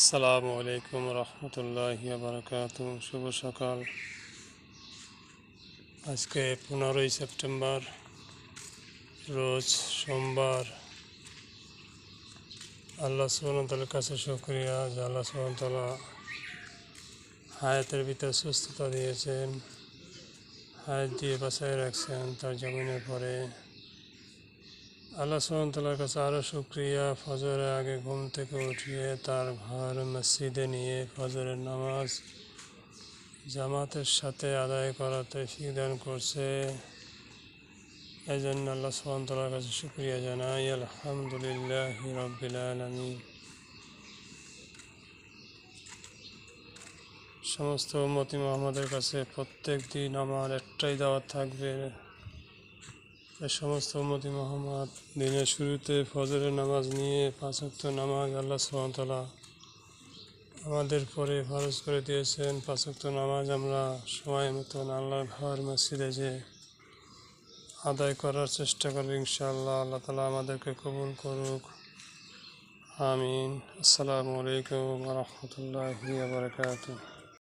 আসসালামু আলাইকুম রহমতুল্লাহি বারাকাতু। শুভ সকাল। আজকে 15 সেপ্টেম্বর, রোজ সোমবার। আল্লাহ সুবহানাহু ওয়া তাআলার কাছে শুকরিয়া যে আল্লাহ সুবহানাহু ওয়া তাআলা হায়াতের ভিতরে সুস্থতা দিয়েছেন, হায়াত দিয়ে বাঁচায় রাখছেন তার জমিনের পরে। আল্লাহ সুবহানাহু ওয়া তাআলার কাছে আরও শুকরিয়া, ফজরের আগে ঘুম থেকে উঠিয়ে তার ঘর মসজিদে নিয়ে ফজরের নামাজ জামাতের সাথে আদায় করার তৌফিক দান করছে। এই জন্য আল্লাহ সুবহানাহু ওয়া তাআলার কাছে শুকরিয়া জানাই। আলহামদুলিল্লাহি রাব্বিল আলামিন। সমস্ত উম্মতি মুহাম্মাদের কাছে প্রত্যেক দিন আমার একটাই দাওয়াত থাকবে, সমস্ত উম্মতি মুহাম্মদ দিনের শুরুতে ফজরের নামাজ নিয়ে 5 ওয়াক্ত নামাজ আল্লাহ সুবহানাহু ওয়া তাআলা আমাদের পরে ফরজ করে দিয়েছেন। 5 ওয়াক্ত নামাজ আমরা সময় মতন আল্লাহর ঘর মসজিদে যে আদায় করার চেষ্টা করব ইনশাআল্লাহ। আল্লাহ তাআলা আমাদেরকে কবুল করুক, আমিন। আসসালামু আলাইকুম ওয়া রাহমাতুল্লাহি ওয়া বারাকাতুহু।